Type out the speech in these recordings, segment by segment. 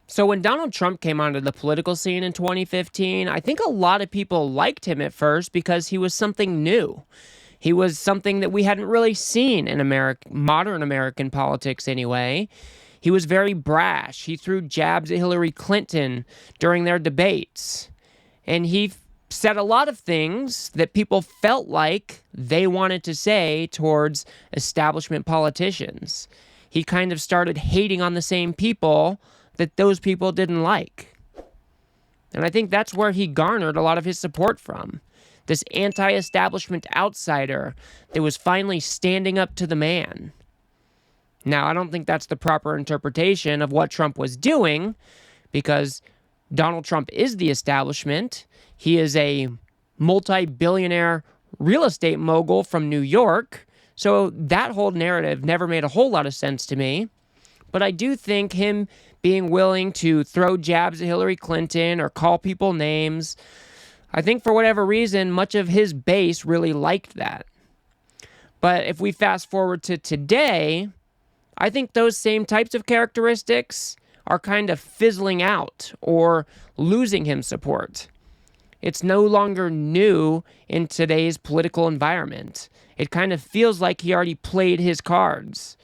So when Donald Trump came onto the political scene in 2015, I think a lot of people liked him at first because he was something new. He was something that we hadn't really seen in modern American politics anyway. He was very brash. He threw jabs at Hillary Clinton during their debates. And he said a lot of things that people felt like they wanted to say towards establishment politicians. He kind of started hating on the same people that those people didn't like. And I think that's where he garnered a lot of his support from. This anti-establishment outsider that was finally standing up to the man. Now, I don't think that's the proper interpretation of what Trump was doing, because Donald Trump is the establishment. He is a multi-billionaire real estate mogul from New York. So that whole narrative never made a whole lot of sense to me. But I do think him being willing to throw jabs at Hillary Clinton or call people names, I think for whatever reason, much of his base really liked that. But if we fast forward to today, I think those same types of characteristics are kind of fizzling out or losing him support. It's no longer new in today's political environment. It kind of feels like he already played his cards.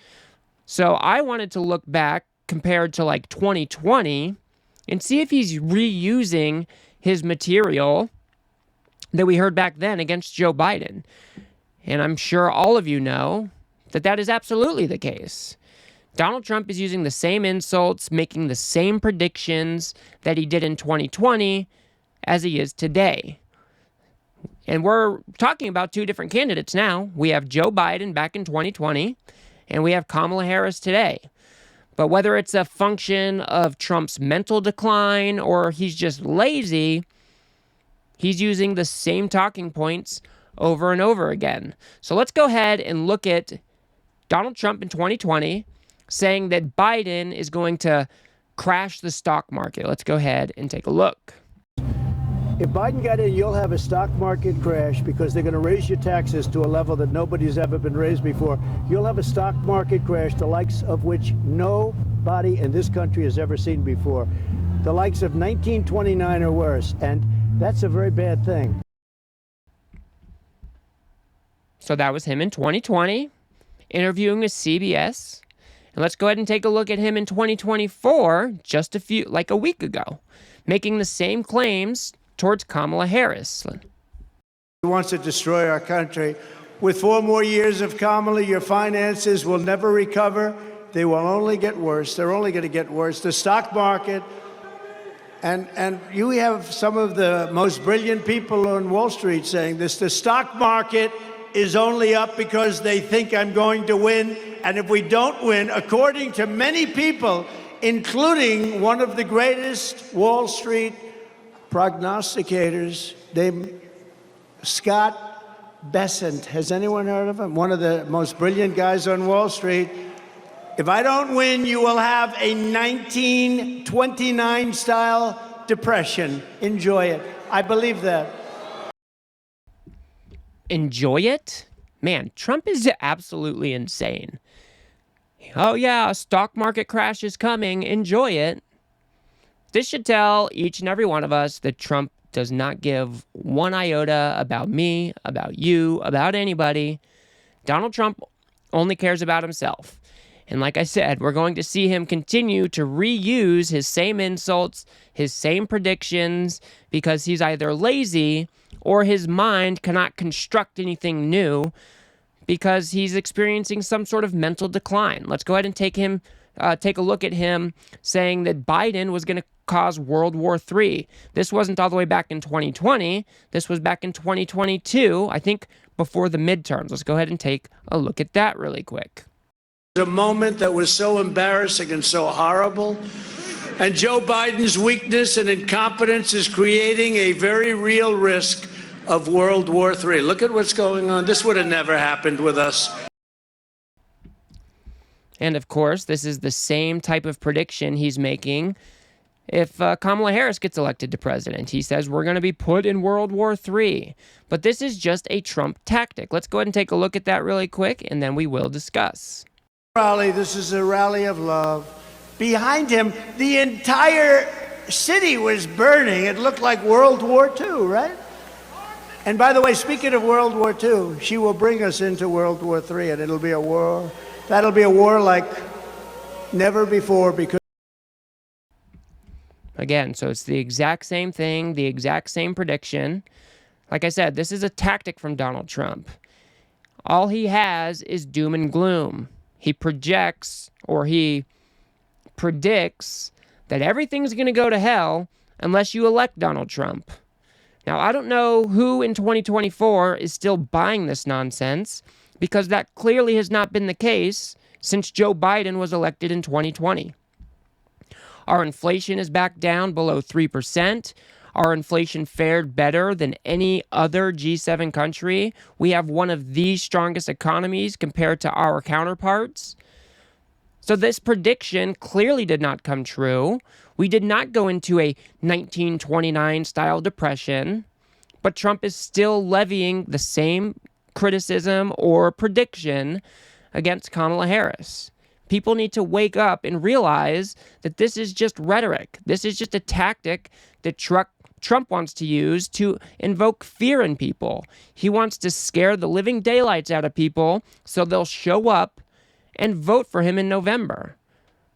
So I wanted to look back compared to like 2020 and see if he's reusing his material that we heard back then against Joe Biden. And I'm sure all of you know that that is absolutely the case. Donald Trump is using the same insults, making the same predictions that he did in 2020 as he is today. And we're talking about two different candidates now. We have Joe Biden back in 2020, and we have Kamala Harris today. But whether it's a function of Trump's mental decline or he's just lazy, he's using the same talking points over and over again. So let's go ahead and look at Donald Trump in 2020 saying that Biden is going to crash the stock market. Let's go ahead and take a look. If Biden got in, you'll have a stock market crash because they're going to raise your taxes to a level that nobody's ever been raised before. You'll have a stock market crash, the likes of which nobody in this country has ever seen before. The likes of 1929 or worse, and that's a very bad thing. So that was him in 2020, interviewing with CBS. And let's go ahead and take a look at him in 2024, just a week ago, making the same claims towards Kamala Harris. He wants to destroy our country. With 4 more years of Kamala, your finances will never recover. They will only get worse. They're only going to get worse. The stock market, and you have some of the most brilliant people on Wall Street saying this, the stock market is only up because they think I'm going to win. And if we don't win, according to many people, including one of the greatest Wall Street prognosticators named Scott Bessent. Has anyone heard of him? One of the most brilliant guys on Wall Street. If I don't win, you will have a 1929 style depression. Enjoy it. I believe that. Enjoy it? Man, Trump is absolutely insane. Oh yeah, a stock market crash is coming. Enjoy it. This should tell each and every one of us that Trump does not give one iota about me, about you, about anybody. Donald Trump only cares about himself. And like I said, we're going to see him continue to reuse his same insults, his same predictions, because he's either lazy or his mind cannot construct anything new because he's experiencing some sort of mental decline. Let's go ahead and take a look at him saying that Biden was going to cause World War III. This wasn't all the way back in 2020. This was back in 2022, I think before the midterms. Let's go ahead and take a look at that really quick. A moment that was so embarrassing and so horrible. And Joe Biden's weakness and incompetence is creating a very real risk of World War III. Look at what's going on. This would have never happened with us. And of course, this is the same type of prediction he's making if Kamala Harris gets elected to president. He says we're going to be put in World War III. But this is just a Trump tactic. Let's go ahead and take a look at that really quick, and then we will discuss. Rally. This is a rally of love. Behind him, the entire city was burning. It looked like World War II, right? And by the way, speaking of World War II, she will bring us into World War III, and it'll be a war. That'll be a war like never before, because again, so it's the exact same thing, the exact same prediction. Like I said, this is a tactic from Donald Trump. All he has is doom and gloom. He projects, or he predicts, that everything's going to go to hell unless you elect Donald Trump. Now, I don't know who in 2024 is still buying this nonsense, because that clearly has not been the case since Joe Biden was elected in 2020. Our inflation is back down below 3%. Our inflation fared better than any other G7 country. We have one of the strongest economies compared to our counterparts. So this prediction clearly did not come true. We did not go into a 1929 style depression, but Trump is still levying the same criticism or prediction against Kamala Harris. People need to wake up and realize that this is just rhetoric. This is just a tactic that Trump wants to use to invoke fear in people. He wants to scare the living daylights out of people so they'll show up and vote for him in November.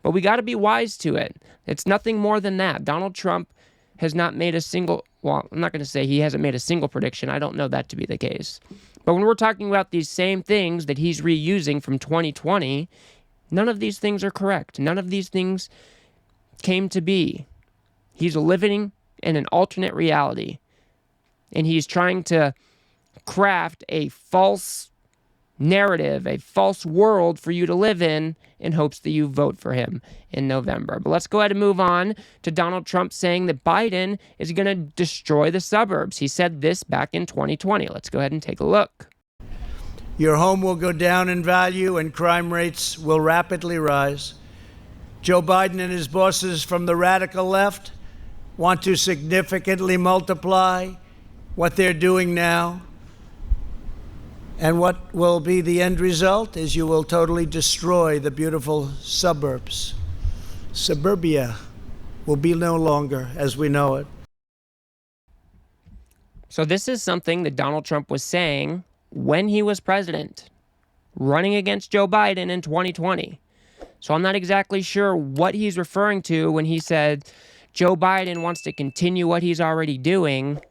But we got to be wise to it. It's nothing more than that. Donald Trump has not made a single, well, I'm not going to say he hasn't made a single prediction. I don't know that to be the case. But when we're talking about these same things that he's reusing from 2020, none of these things are correct. None of these things came to be. He's living in an alternate reality. And he's trying to craft a false narrative, a false world for you to live in hopes that you vote for him in November. But let's go ahead and move on to Donald Trump saying that Biden is going to destroy the suburbs. He said this back in 2020. Let's go ahead and take a look. your home will go down in value and crime rates will rapidly rise. Joe Biden and his bosses from the radical left want to significantly multiply what they're doing now. And what will be the end result is you will totally destroy the beautiful suburbs. Suburbia will be no longer as we know it. So this is something that Donald Trump was saying when he was president, running against Joe Biden in 2020. So I'm not exactly sure what he's referring to when he said Joe Biden wants to continue what he's already doing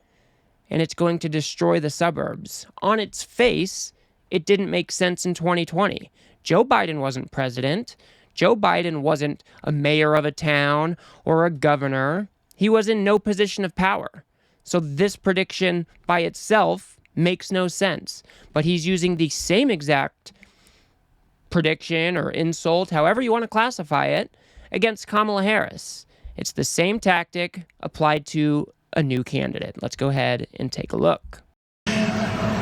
and it's going to destroy the suburbs. On its face, it didn't make sense in 2020. Joe Biden wasn't president. Joe Biden wasn't a mayor of a town or a governor. He was in no position of power. So this prediction by itself makes no sense. But he's using the same exact prediction or insult, however you want to classify it, against Kamala Harris. It's the same tactic applied to a new candidate. Let's go ahead and take a look.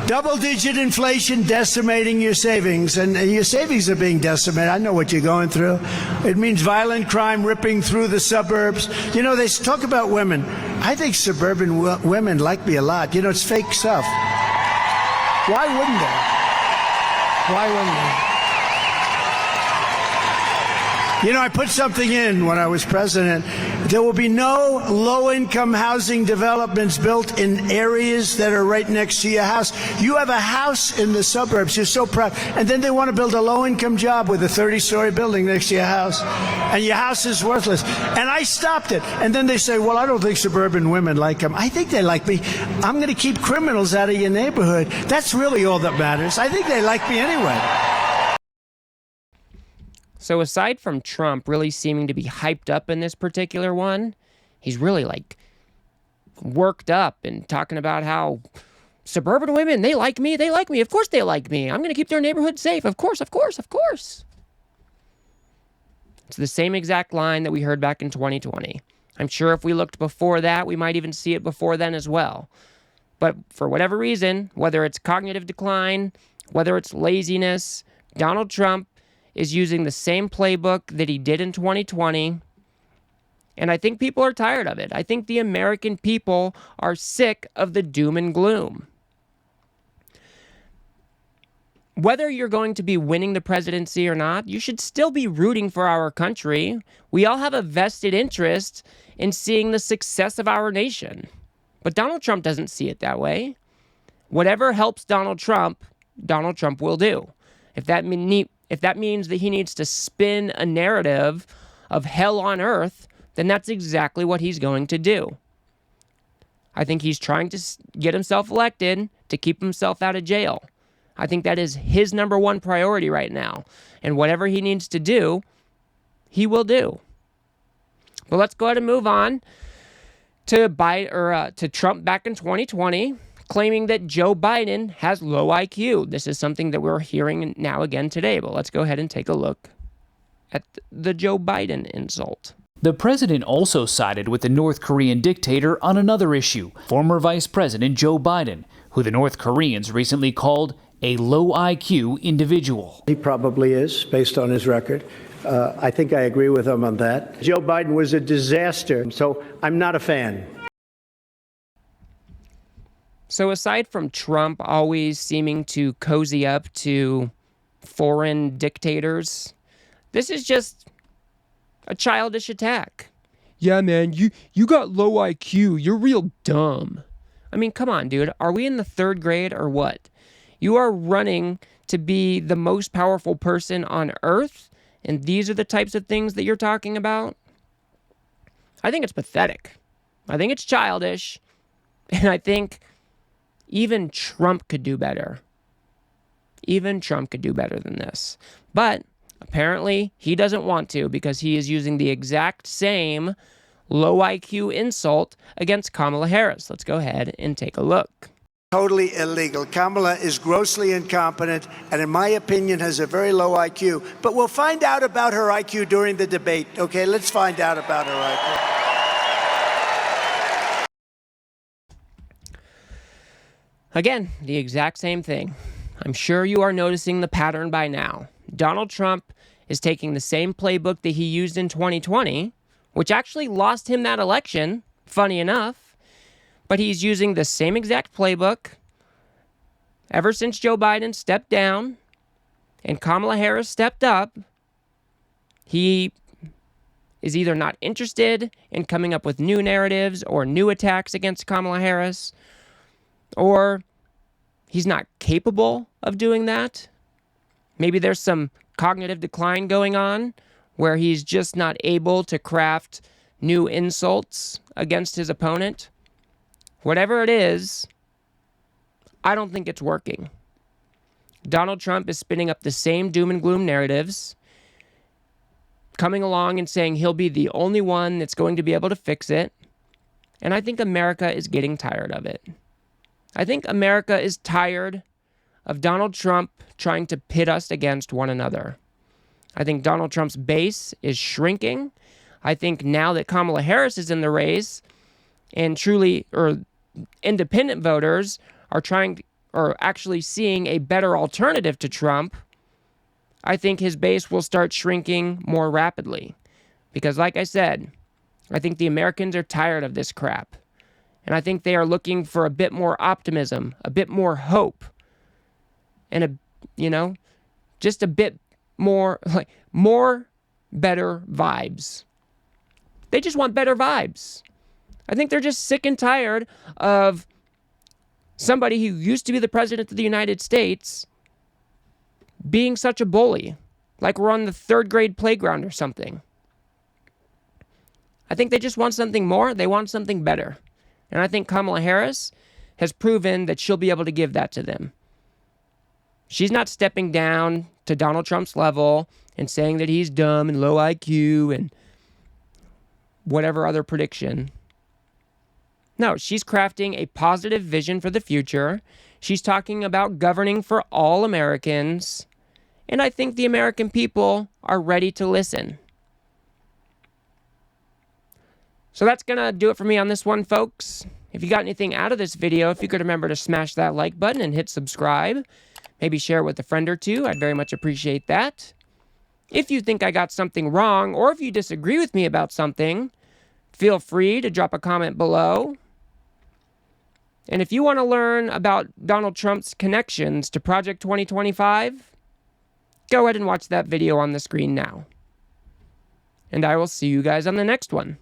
Double-digit inflation decimating your savings, and your savings are being decimated. I know what you're going through. It means violent crime ripping through the suburbs. You know, they talk about women. I think suburban women like me a lot. You know, it's fake stuff. Why wouldn't they? Why wouldn't they? You know, I put something in when I was president. There will be no low-income housing developments built in areas that are right next to your house. You have a house in the suburbs. You're so proud. And then they want to build a low-income job with a 30-story building next to your house. And your house is worthless. And I stopped it. And then they say, well, I don't think suburban women like them. I think they like me. I'm going to keep criminals out of your neighborhood. That's really all that matters. I think they like me anyway. So aside from Trump really seeming to be hyped up in this particular one, he's really like worked up and talking about how suburban women, they like me. Of course they like me. I'm going to keep their neighborhood safe. Of course. It's the same exact line that we heard back in 2020. I'm sure if we looked before that, we might even see it before then as well. But for whatever reason, whether it's cognitive decline, whether it's laziness, Donald Trump is using the same playbook that he did in 2020. And I think people are tired of it. I think the American people are sick of the doom and gloom. whether you're going to be winning the presidency or not, you should still be rooting for our country. We all have a vested interest in seeing the success of our nation. But Donald Trump doesn't see it that way. Whatever helps Donald Trump will do. If that means that he needs to spin a narrative of hell on earth, then that's exactly what he's going to do. I think he's trying to get himself elected to keep himself out of jail. I think that is his number one priority right now. And whatever he needs to do, he will do. But let's go ahead and move on to Trump back in 2020, claiming that Joe Biden has low IQ. This is something that we're hearing now again today. But let's go ahead and take a look at the Joe Biden insult. The president also sided with the North Korean dictator on another issue, former Vice President Joe Biden, who the North Koreans recently called a low IQ individual. He probably is, based on his record. I think I agree with him on that. Joe Biden was a disaster, so I'm not a fan. So aside from Trump always seeming to cozy up to foreign dictators, this is just a childish attack. Yeah, man, you got low IQ. You're real dumb. I mean, come on, dude. Are we in the third grade or what? You are running to be the most powerful person on earth, and these are the types of things that you're talking about? I think it's pathetic. I think it's childish. And I think even Trump could do better. Even Trump could do better than this. But apparently he doesn't want to, because he is using the exact same low IQ insult against Kamala Harris. Let's go ahead and take a look. Totally illegal. Kamala is grossly incompetent and, in my opinion, has a very low IQ. But we'll find out about her IQ during the debate, okay? Let's find out about her IQ. Again, the exact same thing. I'm sure you are noticing the pattern by now. Donald Trump is taking the same playbook that he used in 2020, which actually lost him that election, funny enough. But he's using the same exact playbook ever since Joe Biden stepped down and Kamala Harris stepped up. He is either not interested in coming up with new narratives or new attacks against Kamala Harris, or he's not capable of doing that. Maybe there's some cognitive decline going on where he's just not able to craft new insults against his opponent. Whatever it is, I don't think it's working. Donald Trump is spinning up the same doom and gloom narratives, coming along and saying he'll be the only one that's going to be able to fix it. And I think America is getting tired of it. I think America is tired of Donald Trump trying to pit us against one another. I think Donald Trump's base is shrinking. I think now that Kamala Harris is in the race, and independent voters are actually seeing a better alternative to Trump, I think his base will start shrinking more rapidly. Because like I said, I think the Americans are tired of this crap. And I think they are looking for a bit more optimism, a bit more hope, and just a bit more better vibes. They just want better vibes. I think they're just sick and tired of somebody who used to be the president of the United States being such a bully, like we're on the third grade playground or something. I think they just want something more. They want something better. And I think Kamala Harris has proven that she'll be able to give that to them. She's not stepping down to Donald Trump's level and saying that he's dumb and low IQ and whatever other prediction. No, she's crafting a positive vision for the future. She's talking about governing for all Americans. And I think the American people are ready to listen. So that's going to do it for me on this one, folks. If you got anything out of this video, if you could remember to smash that like button and hit subscribe. Maybe share it with a friend or two. I'd very much appreciate that. If you think I got something wrong, or if you disagree with me about something, feel free to drop a comment below. And if you want to learn about Donald Trump's connections to Project 2025, go ahead and watch that video on the screen now. And I will see you guys on the next one.